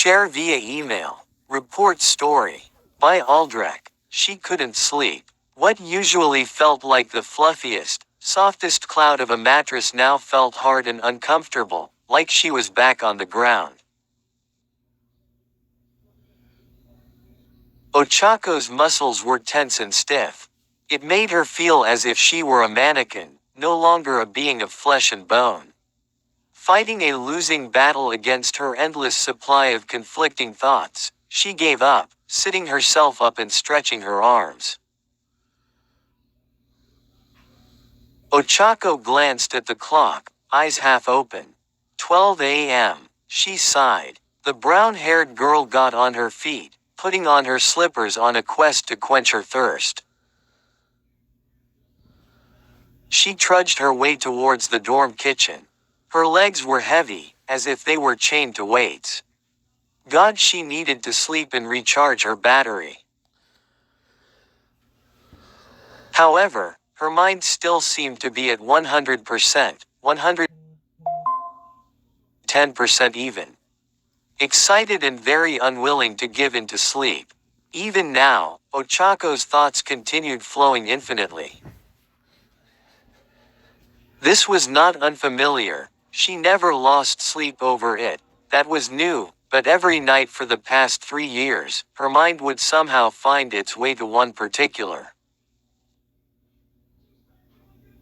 Share via email. Report story. By Aldrich. She couldn't sleep. What usually felt like the fluffiest, softest cloud of a mattress now felt hard and uncomfortable, like she was back on the ground. Ochako's muscles were tense and stiff. It made her feel as if she were a mannequin, no longer a being of flesh and bone. Fighting a losing battle against her endless supply of conflicting thoughts, she gave up, sitting herself up and stretching her arms. Ochako glanced at the clock, eyes half open. 12 a.m., she sighed. The brown-haired girl got on her feet, putting on her slippers on a quest to quench her thirst. She trudged her way towards the dorm kitchen. Her legs were heavy, as if they were chained to weights. God, she needed to sleep and recharge her battery. However, her mind still seemed to be at 100%, 110% even. Excited and very unwilling to give in to sleep. Even now, Ochako's thoughts continued flowing infinitely. This was not unfamiliar. She never lost sleep over it. That was new, but every night for the past 3 years, her mind would somehow find its way to one particular.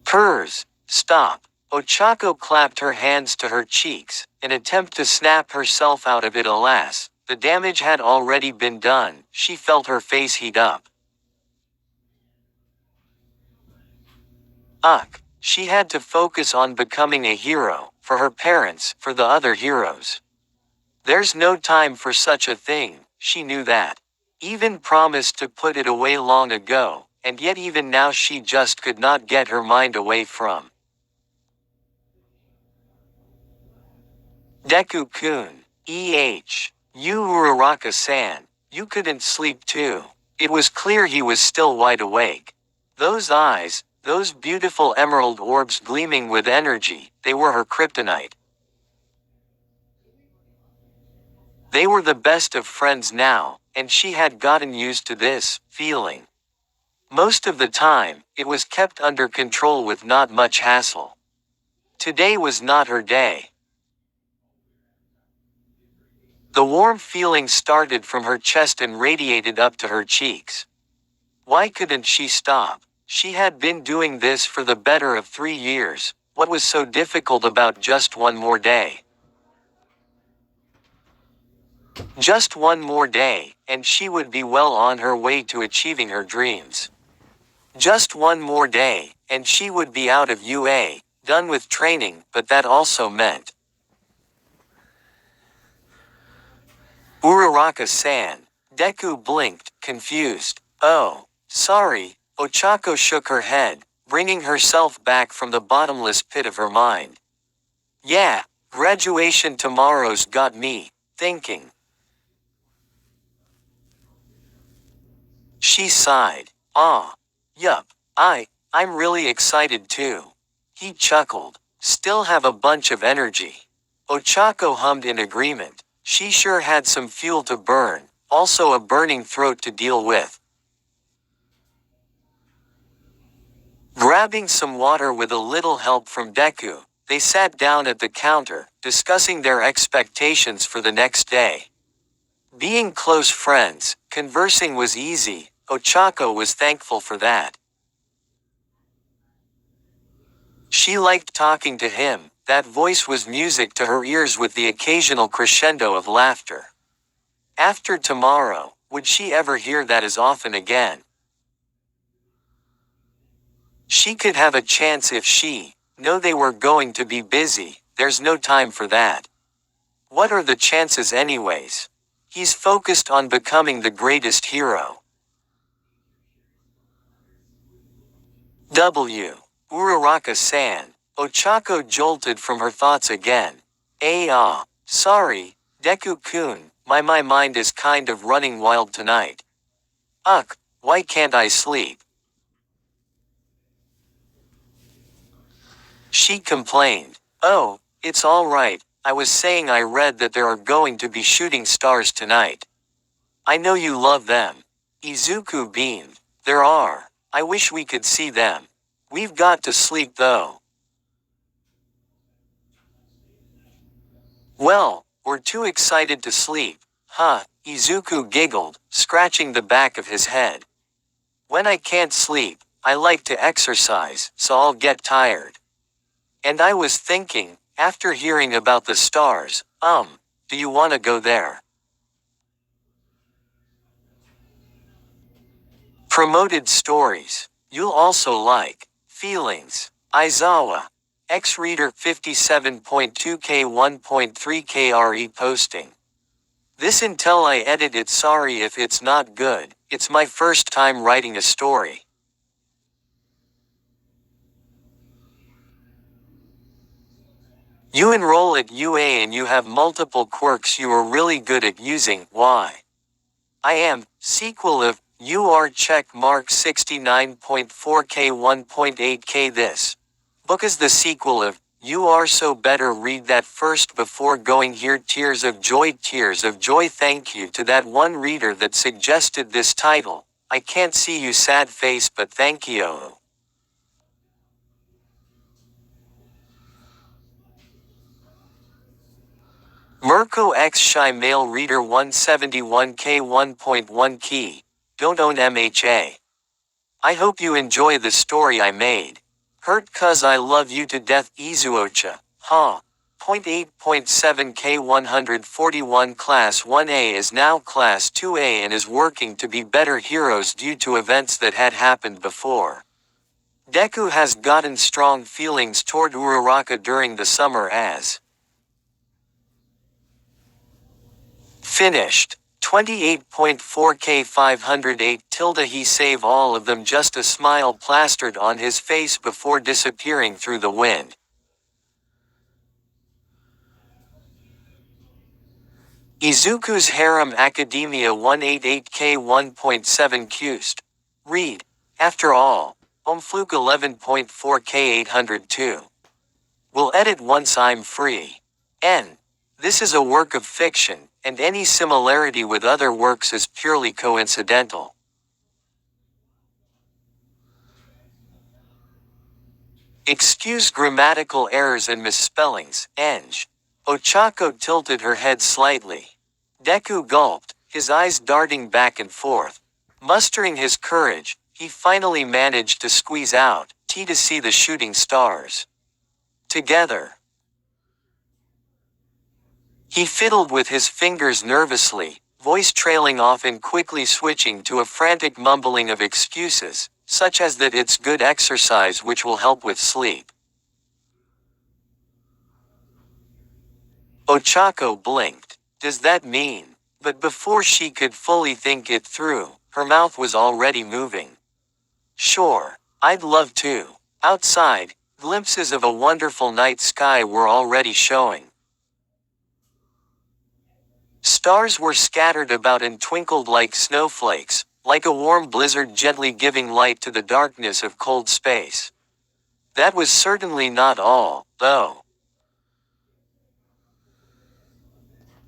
Purrs. Stop. Ochako clapped her hands to her cheeks, an attempt to snap herself out of it. Alas, the damage had already been done. She felt her face heat up. She had to focus on becoming a hero, for her parents, for the other heroes. There's no time for such a thing, she knew that. Even promised to put it away long ago, and yet even now she just could not get her mind away from. Deku-kun. Uraraka-san. You couldn't sleep too. It was clear he was still wide awake. Those eyes, those beautiful emerald orbs gleaming with energy, they were her kryptonite. They were the best of friends now, and she had gotten used to this feeling. Most of the time, it was kept under control with not much hassle. Today was not her day. The warm feeling started from her chest and radiated up to her cheeks. Why couldn't she stop? She had been doing this for the better of 3 years. What was so difficult about just one more day? Just one more day, and she would be well on her way to achieving her dreams. Just one more day, and she would be out of UA, done with training, but that also meant Uraraka-san. Deku blinked, confused. Oh, sorry. Ochako shook her head, bringing herself back from the bottomless pit of her mind. Yeah, graduation tomorrow's got me thinking. She sighed. Yup, I'm really excited too. He chuckled. Still have a bunch of energy. Ochako hummed in agreement. She sure had some fuel to burn, also a burning throat to deal with. Grabbing some water with a little help from Deku, they sat down at the counter, discussing their expectations for the next day. Being close friends, conversing was easy. Ochako was thankful for that. She liked talking to him. That voice was music to her ears with the occasional crescendo of laughter. After tomorrow, would she ever hear that as often again? She could have a chance if she knew they were going to be busy. There's no time for that. What are the chances anyways? He's focused on becoming the greatest hero. Uraraka-san. Ochako jolted from her thoughts again. Sorry, Deku-kun, my mind is kind of running wild tonight. Why can't I sleep? She complained. Oh, it's all right, I was saying I read that there are going to be shooting stars tonight. I know you love them. Izuku beamed. There are. I wish we could see them. We've got to sleep though. Well, we're too excited to sleep, huh? Izuku giggled, scratching the back of his head. When I can't sleep, I like to exercise, so I'll get tired. And I was thinking, after hearing about the stars, do you want to go there? Promoted stories. You'll also like Feelings. Izawa. X-Reader 57.2K 1.3 KRE posting. This until I edit it, sorry if it's not good, it's my first time writing a story. You enroll at UA and you have multiple quirks you are really good at using. Why? I am, sequel of, UR check mark 69.4K 1.8K. This book is the sequel of, You Are So Better. Read that first before going here. Tears of joy, tears of joy. Thank you to that one reader that suggested this title. I can't see you sad face, but thank you. Mirko X Shy Male Reader 171K 1.1 Key. Don't own MHA. I hope you enjoy the story I made. Hurt cuz I love you to death. Izuocha. Huh. 0.8.7K 141. Class 1A is now Class 2A and is working to be better heroes due to events that had happened before. Deku has gotten strong feelings toward Uraraka during the summer as finished. 28.4K 508 tilde. He save all of them. Just a smile plastered on his face before disappearing through the wind. Izuku's Harem Academia 188K 1.7 Qst. Read. After all. Fluke 11.4K 802. Will edit once I'm free. N. This is a work of fiction, and any similarity with other works is purely coincidental. Excuse grammatical errors and misspellings, Eng. Ochako tilted her head slightly. Deku gulped, his eyes darting back and forth. Mustering his courage, he finally managed to squeeze out, to see the shooting stars. Together. He fiddled with his fingers nervously, voice trailing off and quickly switching to a frantic mumbling of excuses, such as that it's good exercise which will help with sleep. Ochako blinked. Does that mean? But before she could fully think it through, her mouth was already moving. Sure, I'd love to. Outside, glimpses of a wonderful night sky were already showing. Stars were scattered about and twinkled like snowflakes, like a warm blizzard gently giving light to the darkness of cold space. That was certainly not all, though.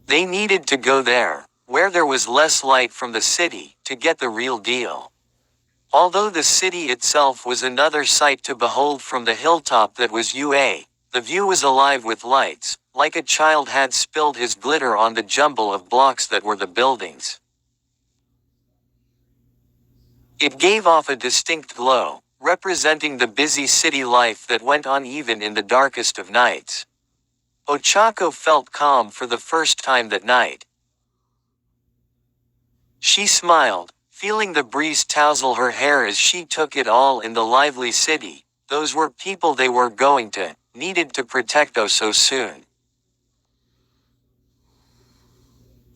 They needed to go there, where there was less light from the city, to get the real deal. Although the city itself was another sight to behold from the hilltop that was UA, the view was alive with lights, like a child had spilled his glitter on the jumble of blocks that were the buildings. It gave off a distinct glow, representing the busy city life that went on even in the darkest of nights. Ochako felt calm for the first time that night. She smiled, feeling the breeze tousle her hair as she took it all in the lively city. Those were people they were going to, needed to protect so soon.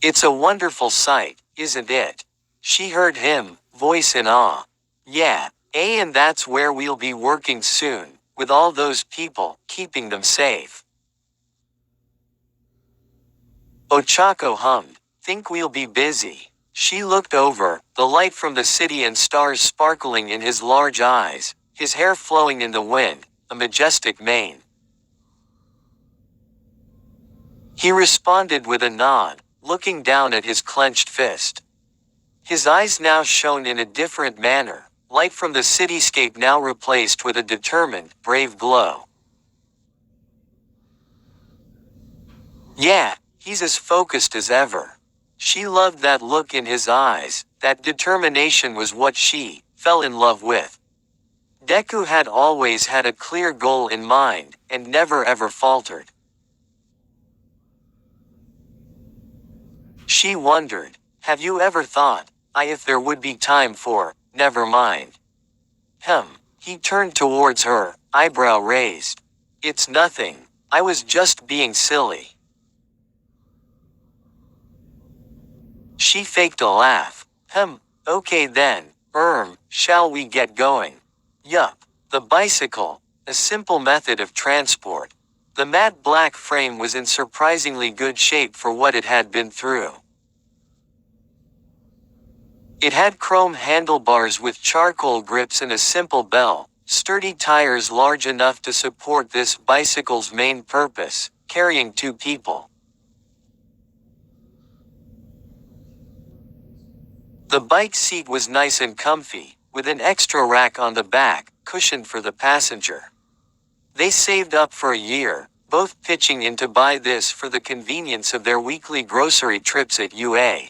It's a wonderful sight, isn't it? She heard him, voice in awe. Yeah, and that's where we'll be working soon, with all those people, keeping them safe. Ochako hummed, think we'll be busy. She looked over, the light from the city and stars sparkling in his large eyes, his hair flowing in the wind, a majestic mane. He responded with a nod, looking down at his clenched fist. His eyes now shone in a different manner, light from the cityscape now replaced with a determined, brave glow. Yeah, he's as focused as ever. She loved that look in his eyes, that determination was what she fell in love with. Deku had always had a clear goal in mind, and never ever faltered. She wondered, have you ever thought, if there would be time for, never mind? He turned towards her, eyebrow raised. It's nothing, I was just being silly. She faked a laugh. Okay then, shall we get going? Yup. The bicycle, a simple method of transport. The matte black frame was in surprisingly good shape for what it had been through. It had chrome handlebars with charcoal grips and a simple bell, sturdy tires large enough to support this bicycle's main purpose, carrying 2 people. The bike seat was nice and comfy, with an extra rack on the back, cushioned for the passenger. They saved up for a year, both pitching in to buy this for the convenience of their weekly grocery trips at UA.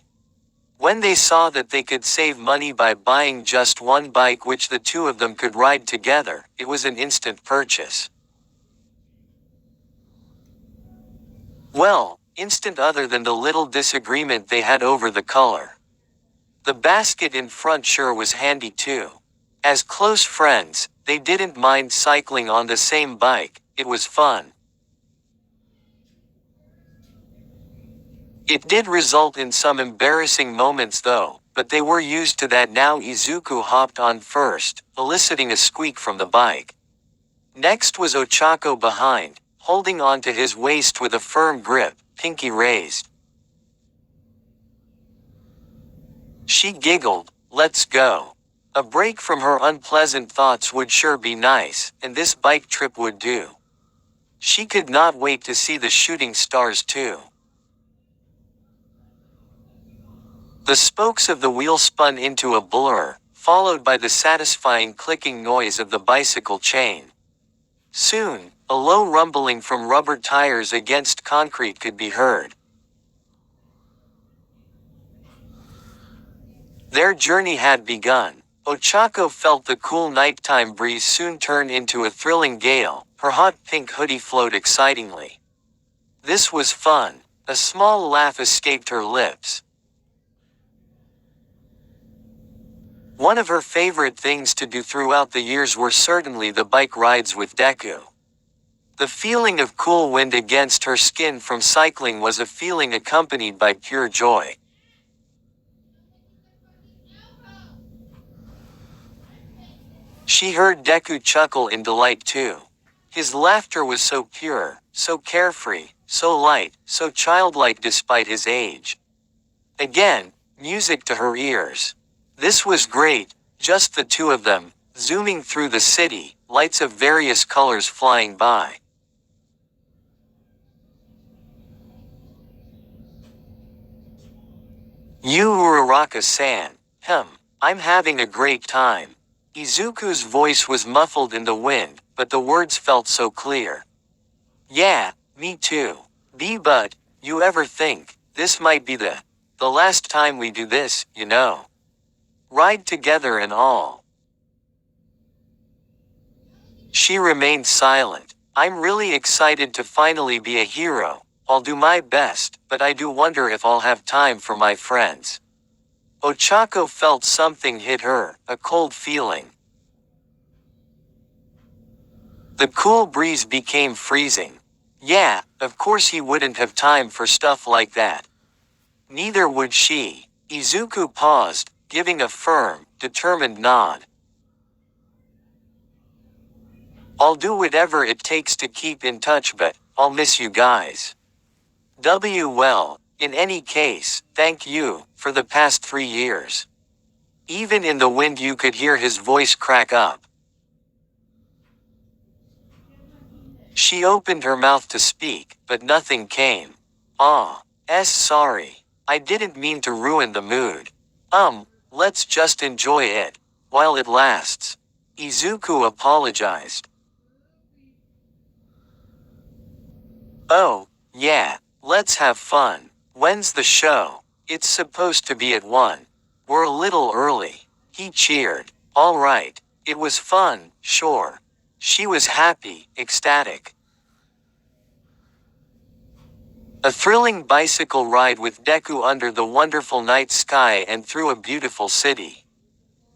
When they saw that they could save money by buying just one bike which the 2 of them could ride together, it was an instant purchase. Well, instant other than the little disagreement they had over the color. The basket in front sure was handy too. As close friends, they didn't mind cycling on the same bike, it was fun. It did result in some embarrassing moments though, but they were used to that now. Izuku hopped on first, eliciting a squeak from the bike. Next was Ochako behind, holding on to his waist with a firm grip, pinky raised. She giggled, let's go. A break from her unpleasant thoughts would sure be nice, and this bike trip would do. She could not wait to see the shooting stars too. The spokes of the wheel spun into a blur, followed by the satisfying clicking noise of the bicycle chain. Soon, a low rumbling from rubber tires against concrete could be heard. Their journey had begun. Ochako felt the cool nighttime breeze soon turn into a thrilling gale, her hot pink hoodie flowed excitingly. This was fun. A small laugh escaped her lips. One of her favorite things to do throughout the years were certainly the bike rides with Deku. The feeling of cool wind against her skin from cycling was a feeling accompanied by pure joy. She heard Deku chuckle in delight too. His laughter was so pure, so carefree, so light, so childlike despite his age. Again, music to her ears. This was great, just the 2 of them, zooming through the city, lights of various colors flying by. You Uraraka-san, I'm having a great time. Izuku's voice was muffled in the wind, but the words felt so clear. Yeah, me too. But, you ever think, this might be the last time we do this, you know? Ride together and all. She remained silent. I'm really excited to finally be a hero. I'll do my best, but I do wonder if I'll have time for my friends. Ochako felt something hit her, a cold feeling. The cool breeze became freezing. Yeah, of course he wouldn't have time for stuff like that. Neither would she. Izuku paused, giving a firm, determined nod. I'll do whatever it takes to keep in touch, but I'll miss you guys. Well, in any case, thank you, for the past 3 years. Even in the wind you could hear his voice crack up. She opened her mouth to speak, but nothing came. Sorry. I didn't mean to ruin the mood. Let's just enjoy it, while it lasts. Izuku apologized. Oh, yeah, let's have fun. When's the show? It's supposed to be at 1. We're a little early. He cheered. All right. It was fun, sure. She was happy, ecstatic. A thrilling bicycle ride with Deku under the wonderful night sky and through a beautiful city.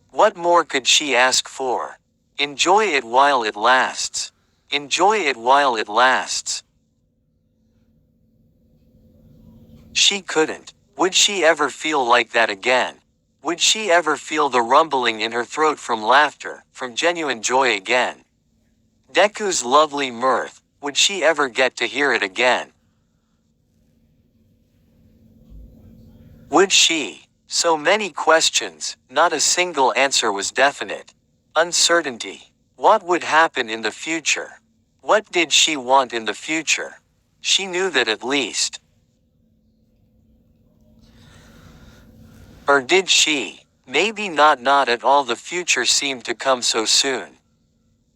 What more could she ask for? Enjoy it while it lasts. Enjoy it while it lasts. She couldn't. Would she ever feel like that again? Would she ever feel the rumbling in her throat from laughter, from genuine joy again? Deku's lovely mirth, would she ever get to hear it again? Would she? So many questions, not a single answer was definite. Uncertainty. What would happen in the future? What did she want in the future? She knew that at least. Or did she? Maybe not at all. The future seemed to come so soon.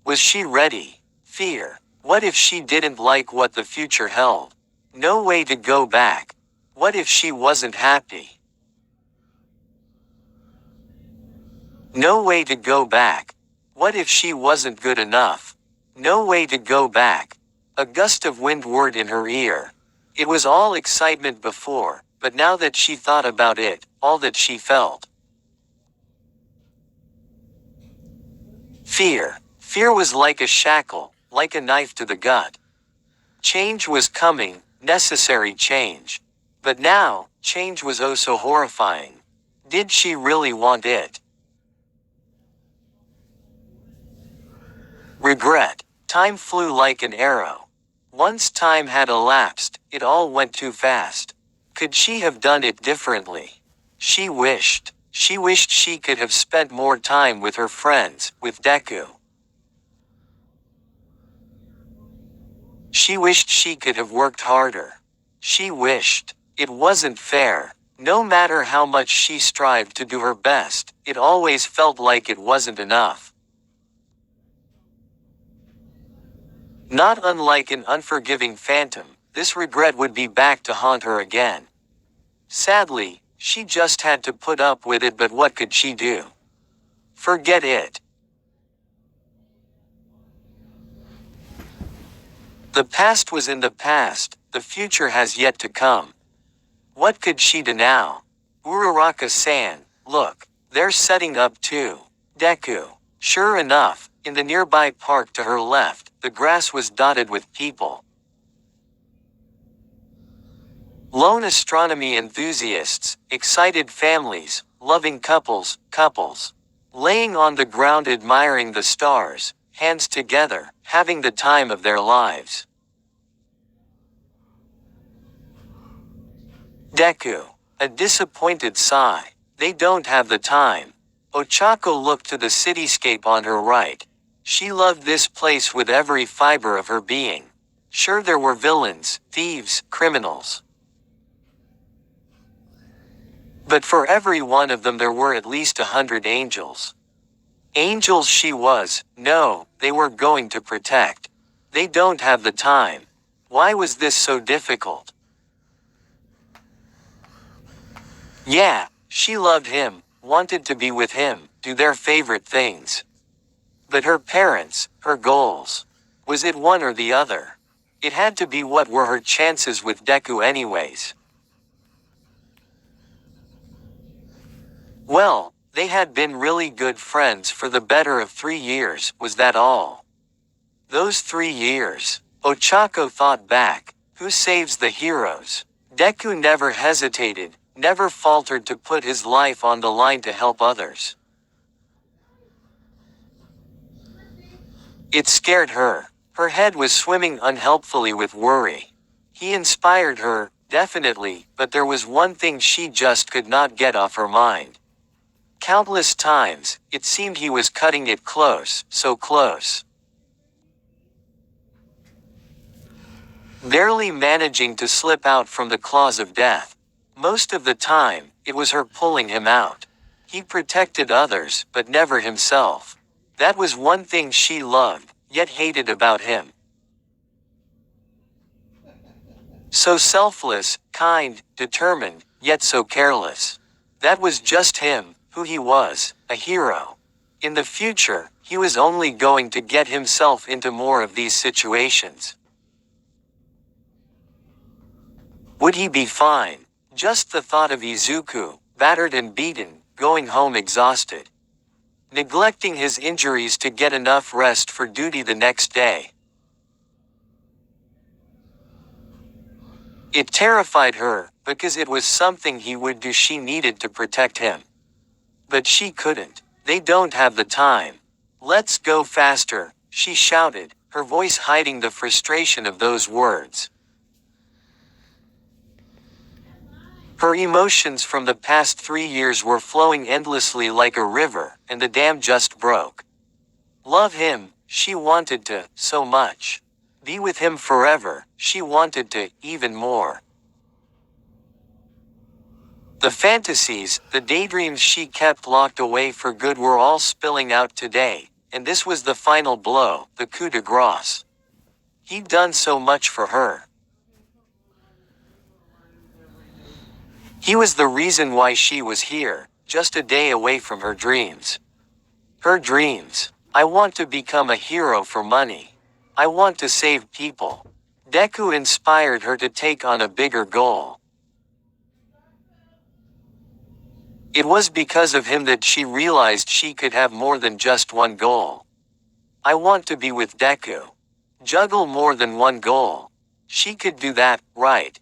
Was she ready? Fear. What if she didn't like what the future held? No way to go back. What if she wasn't happy? No way to go back. What if she wasn't good enough? No way to go back. A gust of wind whirred in her ear. It was all excitement before, but now that she thought about it, all that she felt. Fear. Fear was like a shackle, like a knife to the gut. Change was coming, necessary change. But now, change was oh so horrifying. Did she really want it? Regret. Time flew like an arrow. Once time had elapsed, it all went too fast. Could she have done it differently? She wished she could have spent more time with her friends, with Deku. She wished she could have worked harder. She wished. It wasn't fair. No matter how much she strived to do her best, it always felt like it wasn't enough. Not unlike an unforgiving phantom, this regret would be back to haunt her again. Sadly, she just had to put up with it, but what could she do? Forget it. The past was in the past, the future has yet to come. What could she do now? Uraraka-san, look, they're setting up too. Deku. Sure enough, in the nearby park to her left, the grass was dotted with people. Lone astronomy enthusiasts, excited families, loving couples, laying on the ground admiring the stars, hands together, having the time of their lives. Deku. A disappointed sigh. They don't have the time. Ochako looked to the cityscape on her right. She loved this place with every fiber of her being. Sure, there were villains, thieves, criminals. But for every one of them there were at least 100 angels. Angels she was, no, they were going to protect. They don't have the time. Why was this so difficult? Yeah, she loved him, wanted to be with him, do their favorite things. But her parents, her goals. Was it one or the other? It had to be. What were her chances with Deku anyways? Well, they had been really good friends for the better of 3 years, was that all? Those 3 years. Ochako thought back. Who saves the heroes? Deku never hesitated, never faltered to put his life on the line to help others. It scared her. Her head was swimming unhelpfully with worry. He inspired her, definitely, but there was one thing she just could not get off her mind. Countless times, it seemed he was cutting it close, so close. barely managing to slip out from the claws of death. Most of the time, it was her pulling him out. He protected others, but never himself. That was one thing she loved, yet hated about him. So selfless, kind, determined, yet so careless. That was just him, who he was, a hero. In the future, he was only going to get himself into more of these situations. Would he be fine? Just the thought of Izuku, battered and beaten, going home exhausted. Neglecting his injuries to get enough rest for duty the next day. It terrified her, because it was something he would do. She needed to protect him. But she couldn't. They don't have the time. Let's go faster, she shouted, her voice hiding the frustration of those words. Her emotions from the past 3 years were flowing endlessly like a river, and the dam just broke. Love him, she wanted to, so much. Be with him forever, she wanted to, even more. The fantasies, the daydreams she kept locked away for good were all spilling out today, and this was the final blow, the coup de grace. He'd done so much for her. He was the reason why she was here, just a day away from her dreams. Her dreams. I want to become a hero for money. I want to save people. Deku inspired her to take on a bigger goal. It was because of him that she realized she could have more than just one goal. I want to be with Deku. Juggle more than one goal. She could do that, right?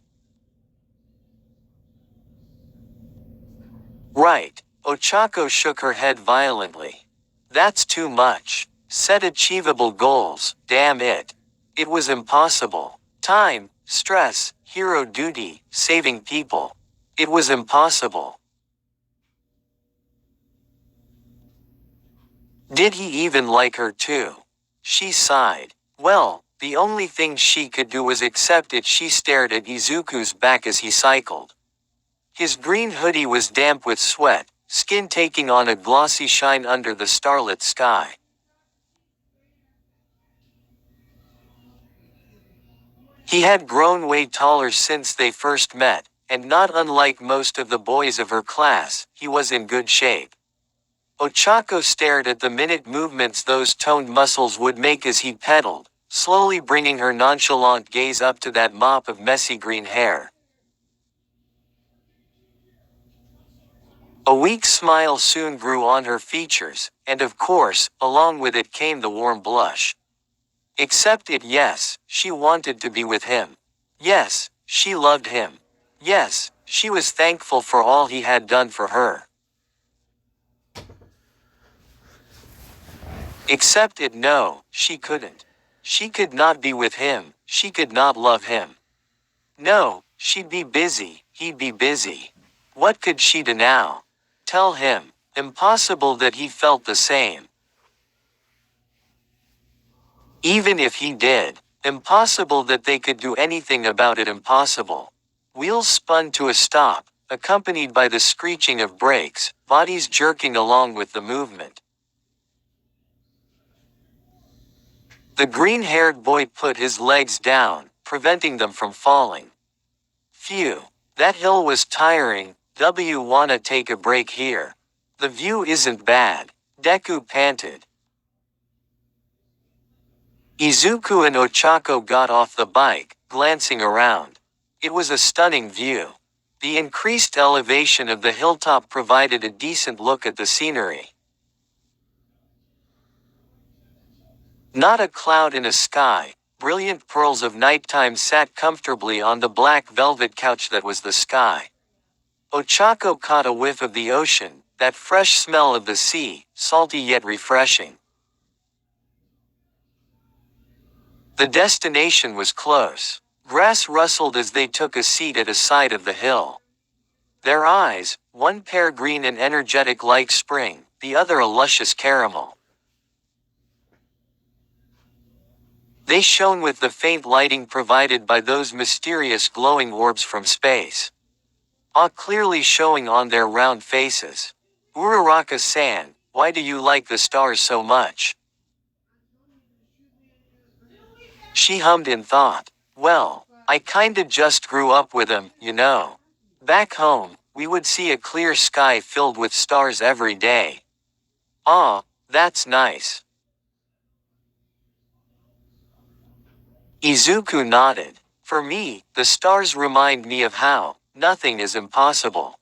Right. Ochako shook her head violently. That's too much. Set achievable goals, damn it. It was impossible. Time, stress, hero duty, saving people. It was impossible. Did he even like her too? She sighed. Well, the only thing she could do was accept it. She stared at Izuku's back as he cycled. His green hoodie was damp with sweat, skin taking on a glossy shine under the starlit sky. He had grown way taller since they first met, and not unlike most of the boys of her class, he was in good shape. Ochako stared at the minute movements those toned muscles would make as he pedaled, slowly bringing her nonchalant gaze up to that mop of messy green hair. A weak smile soon grew on her features, and of course, along with it came the warm blush. Except it, yes, she wanted to be with him. Yes, she loved him. Yes, she was thankful for all he had done for her. Except it, no, she couldn't. She could not be with him, she could not love him. No, she'd be busy, he'd be busy. What could she do now? Tell him. Impossible that he felt the same. Even if he did, impossible that they could do anything about it. Impossible. Wheels spun to a stop, accompanied by the screeching of brakes, bodies jerking along with the movement. The green-haired boy put his legs down, preventing them from falling. Phew. That hill was tiring. Wanna take a break here? The view isn't bad, Deku panted. Izuku and Ochako got off the bike, glancing around. It was a stunning view. The increased elevation of the hilltop provided a decent look at the scenery. Not a cloud in a sky, brilliant pearls of nighttime sat comfortably on the black velvet couch that was the sky. Ochako caught a whiff of the ocean, that fresh smell of the sea, salty yet refreshing. The destination was close. Grass rustled as they took a seat at a side of the hill. Their eyes, one pair green and energetic like spring, the other a luscious caramel. They shone with the faint lighting provided by those mysterious glowing orbs from space. Clearly showing on their round faces. Uraraka-san, why do you like the stars so much? She hummed in thought. Well, I kinda just grew up with them, you know. Back home, we would see a clear sky filled with stars every day. That's nice. Izuku nodded. For me, the stars remind me of how nothing is impossible.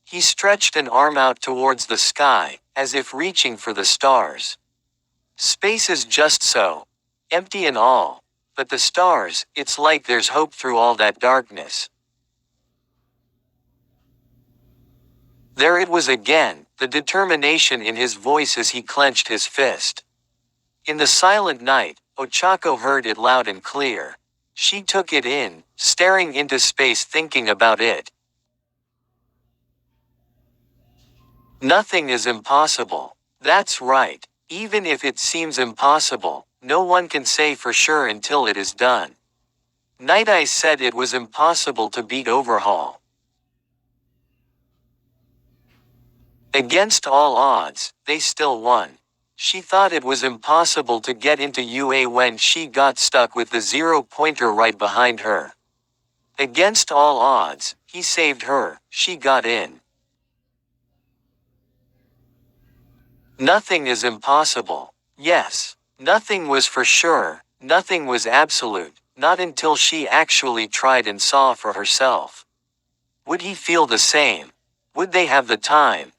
He stretched an arm out towards the sky, as if reaching for the stars. Space is just so empty and all. But the stars, it's like there's hope through all that darkness. There it was again, the determination in his voice as he clenched his fist. In the silent night, Ochako heard it loud and clear. She took it in, staring into space thinking about it. Nothing is impossible. That's right. Even if it seems impossible, no one can say for sure until it is done. Night Eyes said it was impossible to beat Overhaul. Against all odds, they still won. She thought it was impossible to get into UA when she got stuck with the zero-pointer right behind her. Against all odds, he saved her, she got in. Nothing is impossible. Yes. Nothing was for sure, nothing was absolute, not until she actually tried and saw for herself. Would he feel the same? Would they have the time?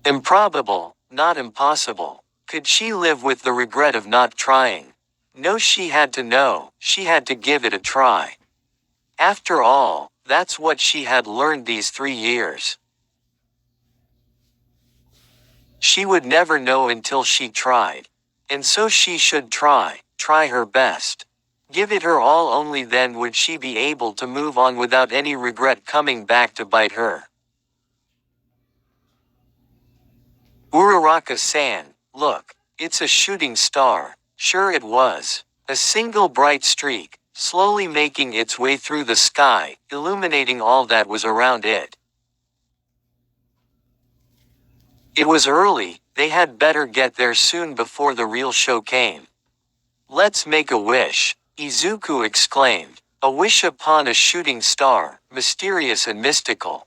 Improbable, not impossible. Could she live with the regret of not trying? No, she had to know, she had to give it a try. After all, that's what she had learned these 3 years. She would never know until she tried. And so she should try her best. Give it her all, only then would she be able to move on without any regret coming back to bite her. Uraraka-san, look, it's a shooting star. Sure it was. A single bright streak, slowly making its way through the sky, illuminating all that was around it. It was early, they had better get there soon before the real show came. Let's make a wish, Izuku exclaimed. A wish upon a shooting star, mysterious and mystical.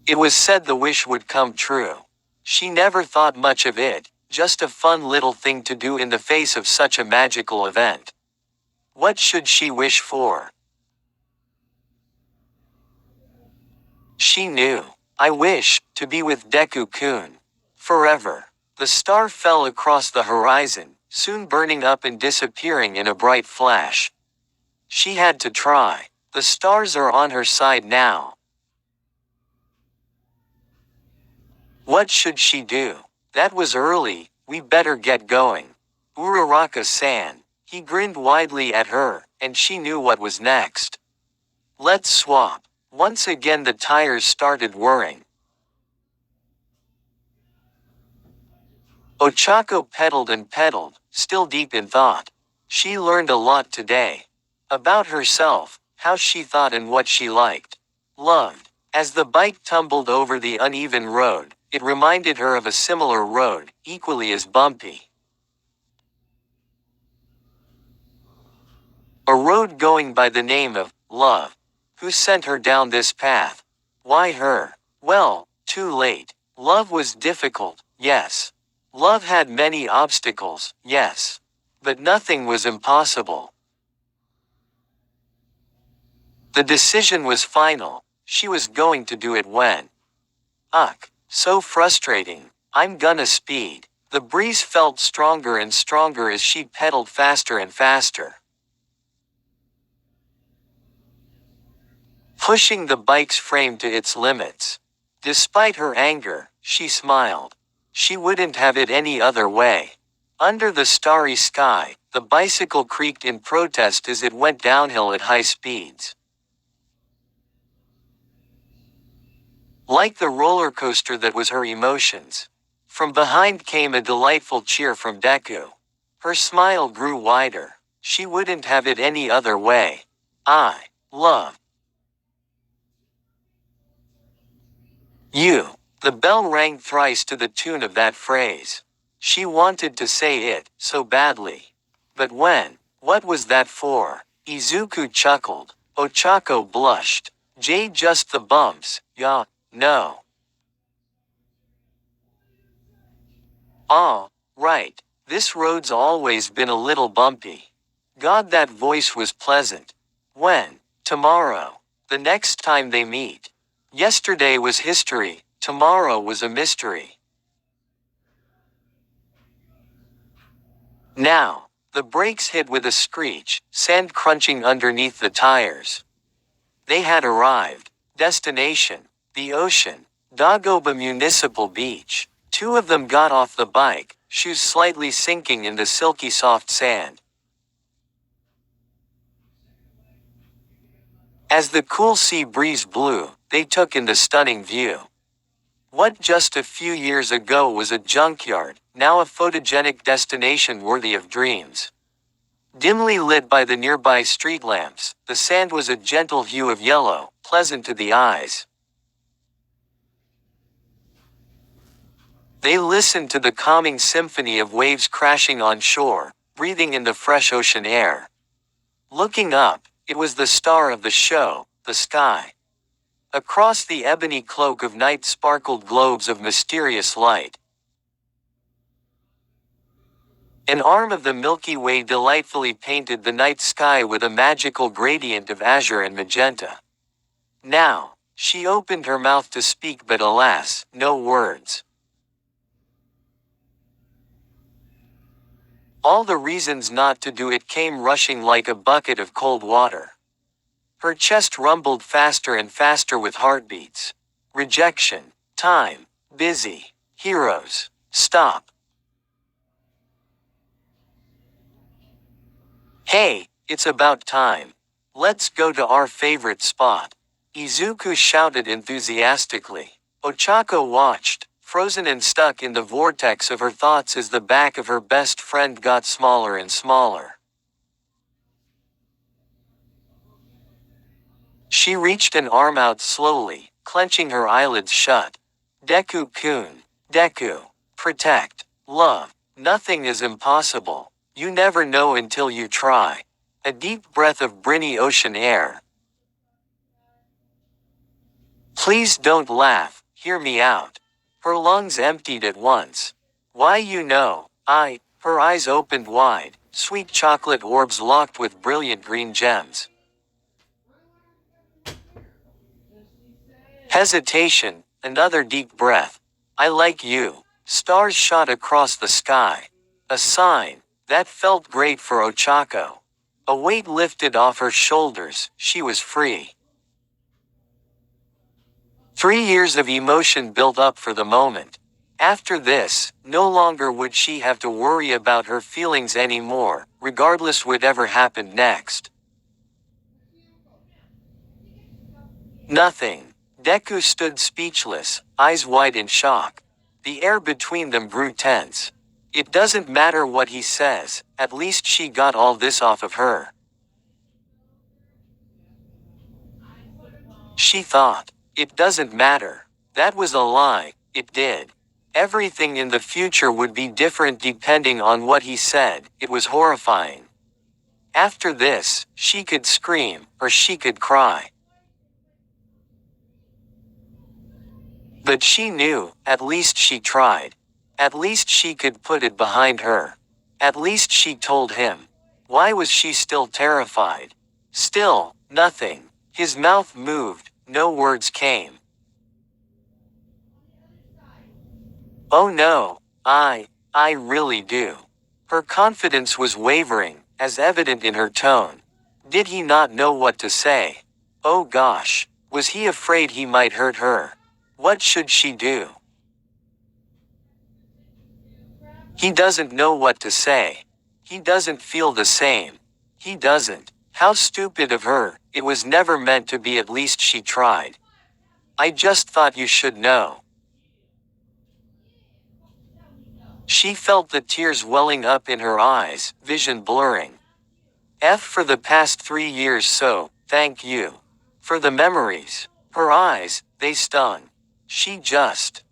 It was said the wish would come true. She never thought much of it, just a fun little thing to do in the face of such a magical event. What should she wish for? She knew. I wish to be with Deku-kun. Forever. The star fell across the horizon, soon burning up and disappearing in a bright flash. She had to try. The stars are on her side now. What should she do? That was early, we better get going. Uraraka-san. He grinned widely at her, and she knew what was next. Let's swap. Once again the tires started whirring. Ochako pedaled and pedaled, still deep in thought. She learned a lot today. About herself, how she thought and what she liked. Loved. As the bike tumbled over the uneven road, it reminded her of a similar road, equally as bumpy. A road going by the name of Love. Who sent her down this path? Why her? Well, too late. Love was difficult, yes. Love had many obstacles, yes. But nothing was impossible. The decision was final. She was going to do it when. So frustrating. I'm gonna speed. The breeze felt stronger and stronger as she pedaled faster and faster. Pushing the bike's frame to its limits. Despite her anger, she smiled. She wouldn't have it any other way. Under the starry sky, the bicycle creaked in protest as it went downhill at high speeds. Like the roller coaster that was her emotions. From behind came a delightful cheer from Deku. Her smile grew wider. She wouldn't have it any other way. I love you. The bell rang thrice to the tune of that phrase. She wanted to say it so badly. But when? What was that for? Izuku chuckled. Ochako blushed. Just the bumps, yeah, no. Ah, right. This road's always been a little bumpy. God, that voice was pleasant. When? Tomorrow. The next time they meet. Yesterday was history, tomorrow was a mystery. Now, the brakes hit with a screech, sand crunching underneath the tires. They had arrived. Destination: the ocean. Dagoba Municipal Beach. Two of them got off the bike, shoes slightly sinking in the silky soft sand. As the cool sea breeze blew, they took in the stunning view. What just a few years ago was a junkyard, now a photogenic destination worthy of dreams. Dimly lit by the nearby street lamps, the sand was a gentle hue of yellow, pleasant to the eyes. They listened to the calming symphony of waves crashing on shore, breathing in the fresh ocean air. Looking up, it was the star of the show, the sky. Across the ebony cloak of night sparkled globes of mysterious light. An arm of the Milky Way delightfully painted the night sky with a magical gradient of azure and magenta. Now, she opened her mouth to speak, but alas, no words. All the reasons not to do it came rushing like a bucket of cold water. Her chest rumbled faster and faster with heartbeats. Rejection. Time. Busy. Heroes. Stop. Hey, it's about time. Let's go to our favorite spot. Izuku shouted enthusiastically. Ochako watched, frozen and stuck in the vortex of her thoughts as the back of her best friend got smaller and smaller. She reached an arm out slowly, clenching her eyelids shut. Deku-kun. Deku. Protect. Love. Nothing is impossible. You never know until you try. A deep breath of briny ocean air. Please don't laugh, hear me out. Her lungs emptied at once. Why, you know, her eyes opened wide, sweet chocolate orbs locked with brilliant green gems. Hesitation, another deep breath. I like you. Stars shot across the sky. A sign. That felt great for Ochako. A weight lifted off her shoulders, she was free. 3 years of emotion built up for the moment. After this, no longer would she have to worry about her feelings anymore, regardless whatever happened next. Nothing. Deku stood speechless, eyes wide in shock. The air between them grew tense. It doesn't matter what he says, at least she got all this off of her. She thought. It doesn't matter. That was a lie, it did. Everything in the future would be different depending on what he said, it was horrifying. After this, she could scream, or she could cry. But she knew, at least she tried. At least she could put it behind her. At least she told him. Why was she still terrified? Still, nothing. His mouth moved, no words came. Oh no, I really do. Her confidence was wavering, as evident in her tone. Did he not know what to say? Oh gosh, was he afraid he might hurt her? What should she do? He doesn't know what to say. He doesn't feel the same. He doesn't. How stupid of her, it was never meant to be, at least she tried. I just thought you should know. She felt the tears welling up in her eyes, vision blurring. For the past 3 years so, thank you. For the memories. Her eyes, they stung. She just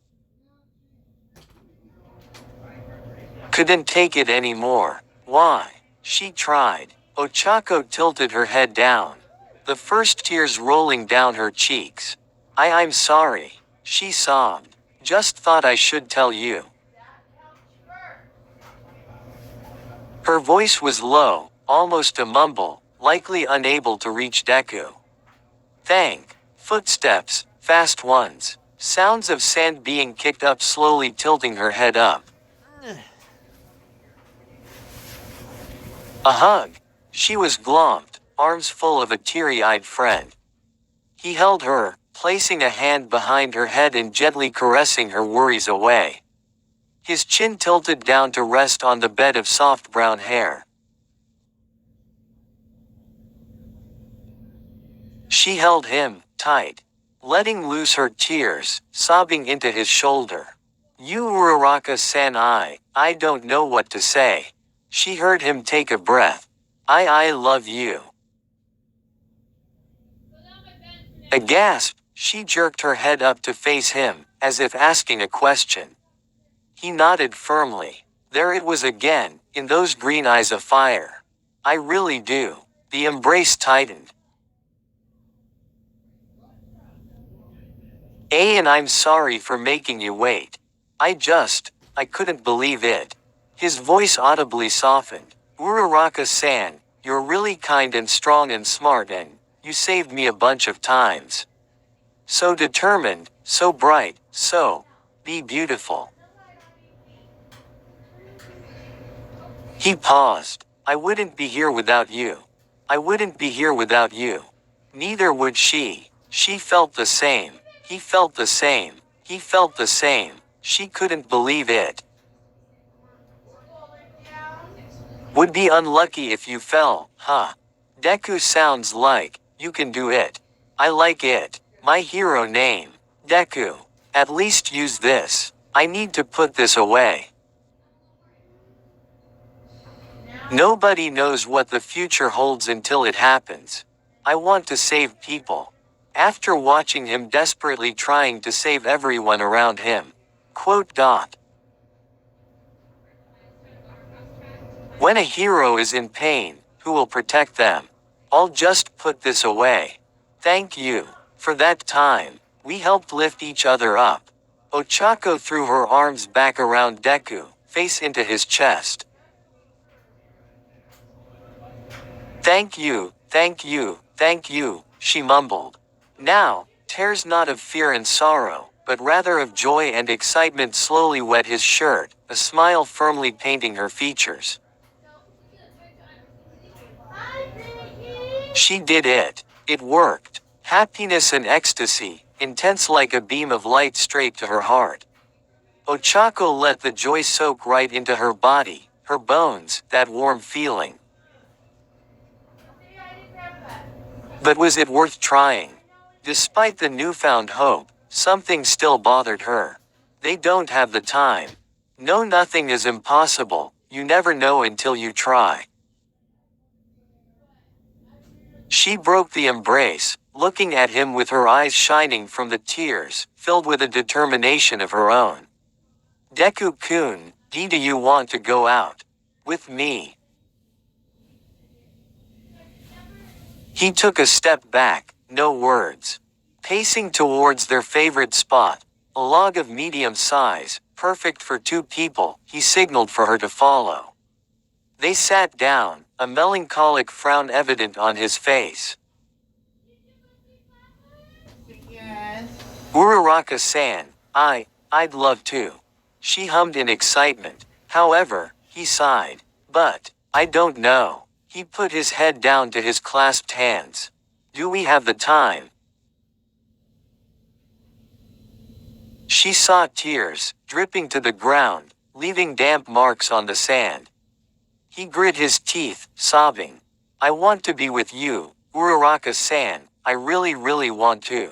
couldn't take it anymore. Why? She tried. Ochako tilted her head down. The first tears rolling down her cheeks. I'm sorry. She sobbed. Just thought I should tell you. Her voice was low, almost a mumble, likely unable to reach Deku. Footsteps, fast ones. Sounds of sand being kicked up slowly tilting her head up. A hug. She was glommed, arms full of a teary-eyed friend. He held her, placing a hand behind her head and gently caressing her worries away. His chin tilted down to rest on the bed of soft brown hair. She held him, tight, letting loose her tears, sobbing into his shoulder. You Uraraka-san, I don't know what to say. She heard him take a breath. I love you. A gasp, she jerked her head up to face him, as if asking a question. He nodded firmly. There it was again, in those green eyes of fire. I really do. The embrace tightened. And I'm sorry for making you wait. I couldn't believe it. His voice audibly softened. Uraraka-san, you're really kind and strong and smart and you saved me a bunch of times. So determined, so bright, be beautiful. He paused. I wouldn't be here without you. I wouldn't be here without you. Neither would she. She felt the same. He felt the same. He felt the same. She couldn't believe it. Would be unlucky if you fell, huh? Deku sounds like, you can do it. I like it. My hero name. Deku. At least use this. I need to put this away. Nobody knows what the future holds until it happens. I want to save people. After watching him desperately trying to save everyone around him. When a hero is in pain, who will protect them? I'll just put this away. Thank you. For that time, we helped lift each other up. Ochako threw her arms back around Deku, face into his chest. Thank you, she mumbled. Now, tears not of fear and sorrow, but rather of joy and excitement slowly wet his shirt, a smile firmly painting her features. She did it. It worked. Happiness and ecstasy, intense like a beam of light straight to her heart. Ochako let the joy soak right into her body, her bones, that warm feeling. But was it worth trying? Despite the newfound hope, something still bothered her. They don't have the time. No, nothing is impossible, you never know until you try. She broke the embrace, looking at him with her eyes shining from the tears, filled with a determination of her own. Deku-kun, do you want to go out with me? He took a step back, no words. Pacing towards their favorite spot, a log of medium size, perfect for two people, he signaled for her to follow. They sat down, a melancholic frown evident on his face. Yes. Uraraka-san, I'd love to. She hummed in excitement. However, he sighed. But, I don't know. He put his head down to his clasped hands. Do we have the time? She saw tears, dripping to the ground, leaving damp marks on the sand. He grit his teeth, sobbing. I want to be with you, Uraraka-san, I really want to.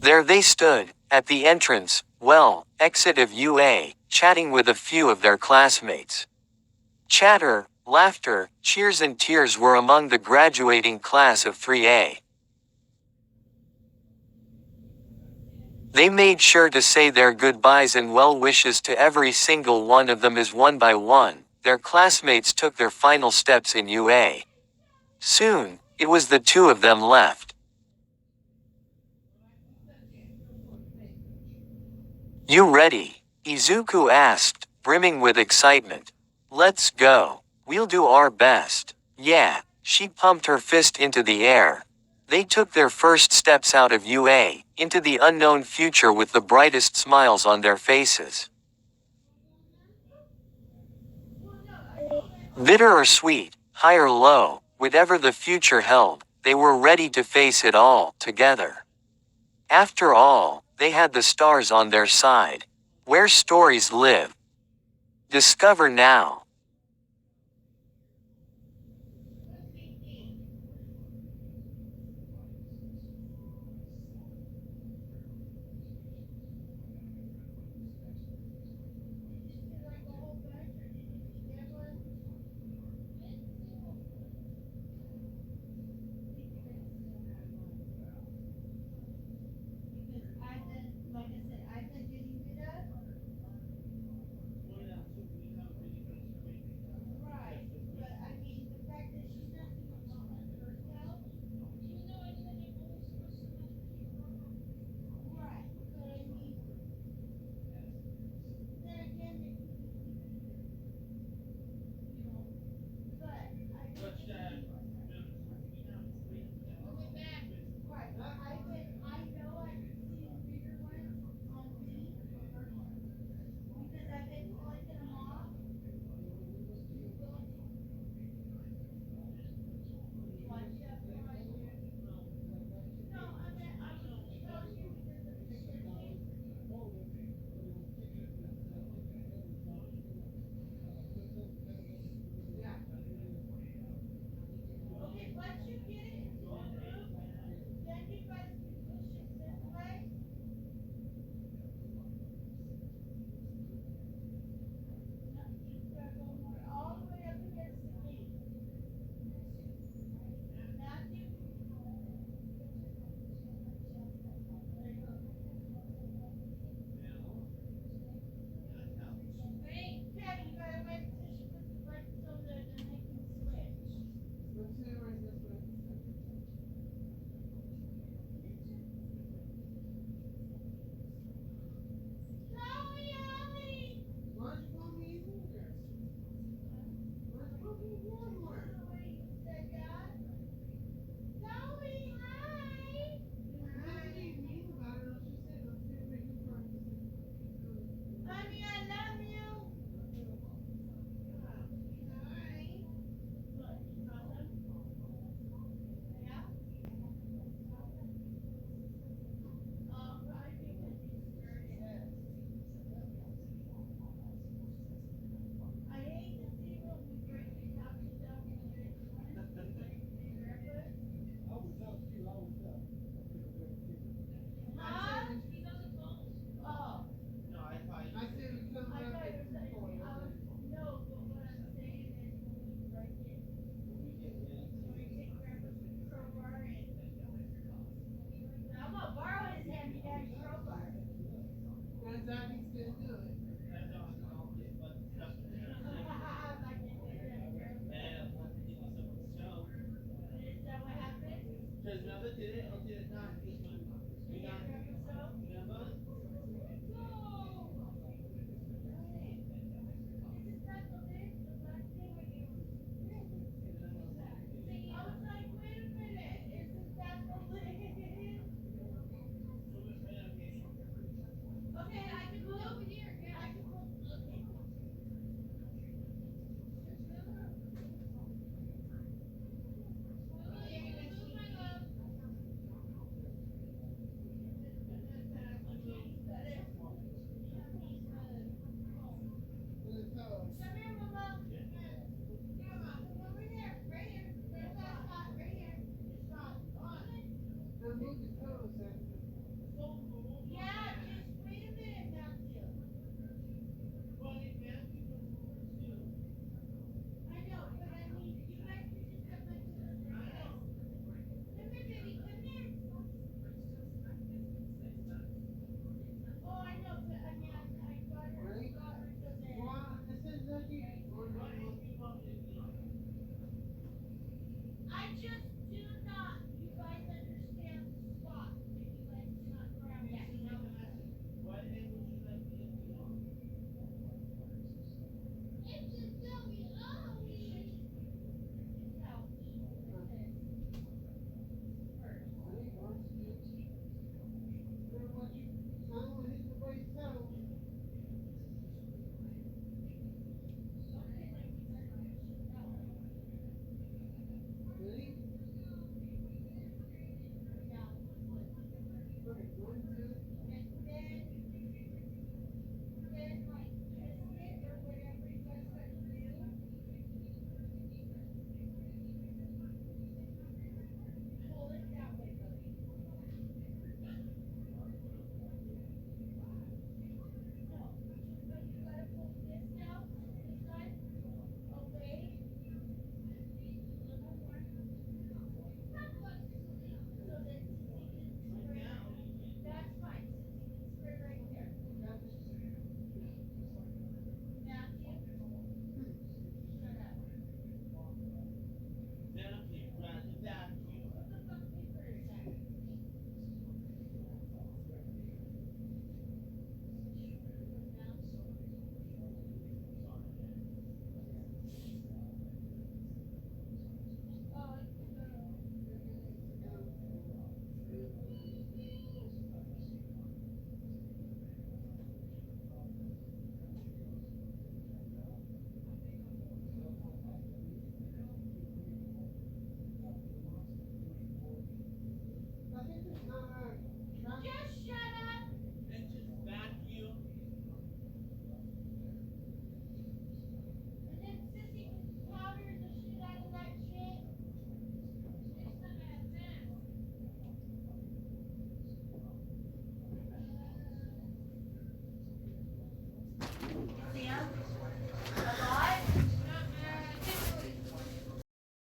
There they stood, at the entrance, well, exit of UA, chatting with a few of their classmates. Chatter, laughter, cheers and tears were among the graduating class of 3A. They made sure to say their goodbyes and well wishes to every single one of them as one by one, their classmates took their final steps in UA. Soon, it was the two of them left. You ready? Izuku asked, brimming with excitement. Let's go. We'll do our best. Yeah, she pumped her fist into the air. They took their first steps out of UA, into the unknown future with the brightest smiles on their faces. Bitter or sweet, high or low, whatever the future held, they were ready to face it all, together. After all, they had the stars on their side. Where stories live. Discover now.